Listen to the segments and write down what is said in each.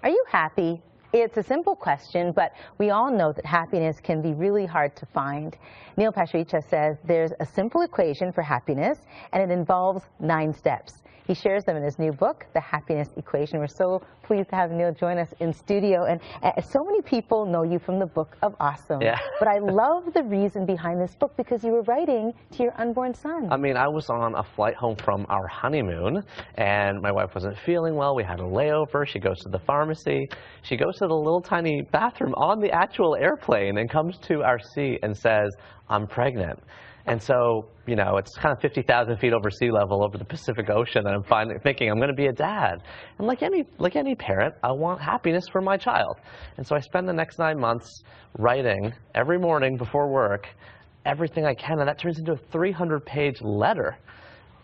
Are you happy? It's a simple question, but we all know that happiness can be really hard to find. Neil Pasricha says there's a simple equation for happiness, and it involves 9 steps. He shares them in his new book, The Happiness Equation. We're so pleased to have Neil join us in studio. And so many people know you from the book of Awesome. Yeah. But I love the reason behind this book, because you were writing to your unborn son. I mean, I was on a flight home from our honeymoon, and my wife wasn't feeling well. We had a layover. She goes to the pharmacy. She goes to the little tiny bathroom on the actual airplane and comes to our seat and says, "I'm pregnant." And so, you know, it's kind of 50,000 feet over sea level over the Pacific Ocean, and I'm finally thinking I'm going to be a dad. And like any parent, I want happiness for my child. And so I spend the next 9 months writing every morning before work everything I can, and that turns into a 300-page letter,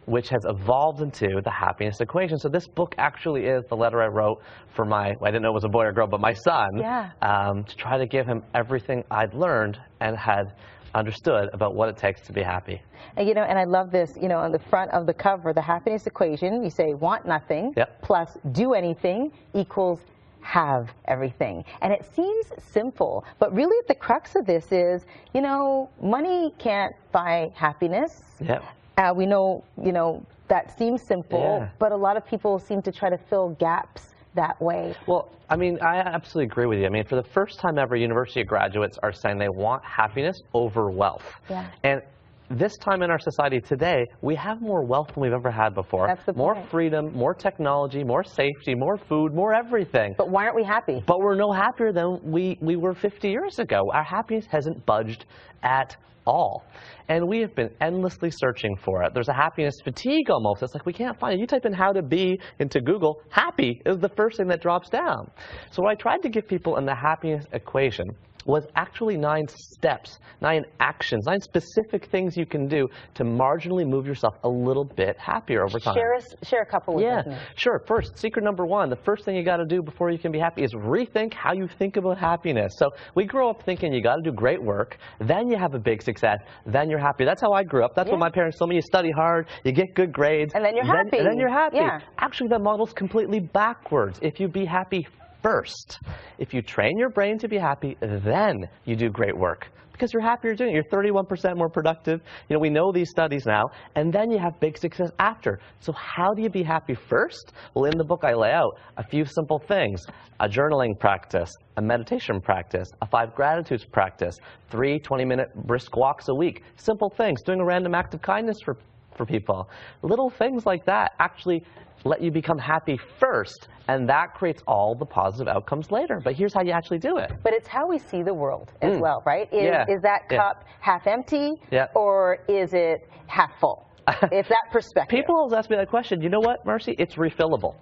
which has evolved into the happiness equation. So this book actually is the letter I wrote for I didn't know it was a boy or girl, but my son, to try to give him everything I'd learned and had understood about what it takes to be happy. And, and I love this, on the front of the cover, the happiness equation, you say want nothing plus do anything equals have everything. And it seems simple, but really at the crux of this is, money can't buy happiness. We know, that seems simple, but a lot of people seem to try to fill gaps that way. Well, I mean, I absolutely agree with you. I mean, for the first time ever, university graduates are saying they want happiness over wealth. And this time in our society today, we have more wealth than we've ever had before. That's the point. More freedom, more technology, more safety, more food, more everything. But why aren't we happy? But we're no happier than we were 50 years ago. Our happiness hasn't budged at all. And we have been endlessly searching for it. There's a happiness fatigue almost. It's like we can't find it. You type in how to be into Google, happy is the first thing that drops down. So what I tried to give people in the happiness equation was actually 9 steps, 9 actions, 9 specific things you can do to marginally move yourself a little bit happier over time. Share a couple with us. Sure. First, secret number 1, the first thing you got to do before you can be happy is rethink how you think about happiness. So we grow up thinking you got to do great work, then you have a big success, then you're happy. That's how I grew up. That's what my parents told me. You study hard, you get good grades, and then you're happy. And then you're happy. Actually, that model's completely backwards. If you be happy first, if you train your brain to be happy, then you do great work. Because you're happier doing it. You're 31% more productive. We know these studies now. And then you have big success after. So how do you be happy first? Well, in the book I lay out a few simple things. A journaling practice, a meditation practice, a 5 gratitudes practice, 3 20-minute brisk walks a week. Simple things. Doing a random act of kindness for people. Little things like that actually let you become happy first, and that creates all the positive outcomes later. But here's how you actually do it. But it's how we see the world as well, right? Is that cup half empty, or is it half full? It's that perspective. People always ask me that question. You know what, Marcy? It's refillable.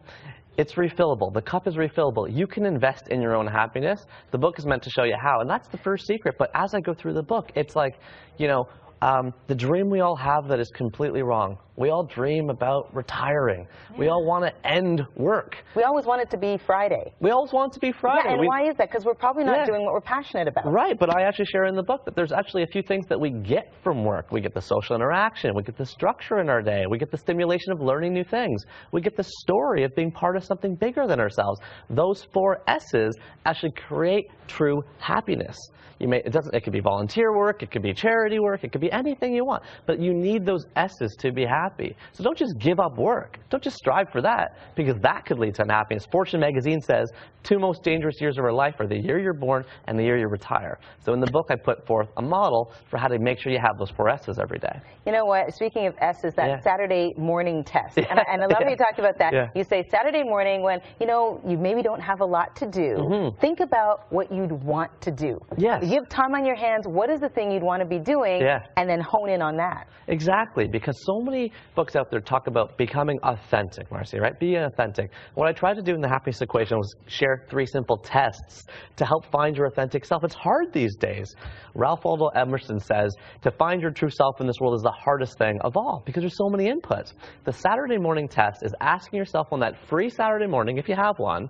It's refillable. The cup is refillable. You can invest in your own happiness. The book is meant to show you how, and that's the first secret. But as I go through the book, it's like, the dream we all have that is completely wrong. We all dream about retiring. We all want to end work. We always want it to be Friday. We always want it to be Friday. And why is that? Because we're probably not doing what we're passionate about. Right, but I actually share in the book that there's actually a few things that we get from work. We get the social interaction. We get the structure in our day. We get the stimulation of learning new things. We get the story of being part of something bigger than ourselves. Those 4 S's actually create true happiness. It could be volunteer work, it could be charity work, it could be anything you want. But you need those S's to be happy. So don't just give up work. Don't just strive for that, because that could lead to unhappiness. Fortune magazine says 2 most dangerous years of our life are the year you're born and the year you retire. So in the book I put forth a model for how to make sure you have those 4 S's every day. You know what? Speaking of S's, that Saturday morning test. And I love how you talked about that. You say Saturday morning when, you maybe don't have a lot to do. Think about what you'd want to do. You have time on your hands. What is the thing you'd want to be doing? And then hone in on that. Exactly, because so many books out there talk about becoming authentic, Marcy, right? Being authentic. What I tried to do in the happiness equation was share 3 simple tests to help find your authentic self. It's hard these days. Ralph Waldo Emerson says to find your true self in this world is the hardest thing of all, because there's so many inputs. The Saturday morning test is asking yourself on that free Saturday morning, if you have one,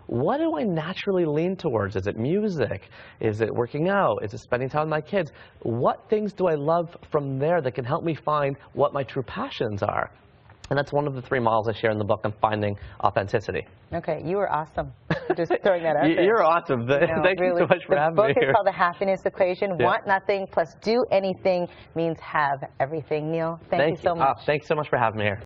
what do I naturally lean towards? Is it music? Is it working out? Is it spending time with my kids? What things do I love from there that can help me find what my true passions are? And that's one of the 3 models I share in the book on finding authenticity. Okay, you are awesome. Just throwing that out there. You're awesome. Thank you so much for having me here. The book is called The Happiness Equation. Yeah. Want nothing plus do anything means have everything. Neil, thank you so much. Thanks so much for having me here.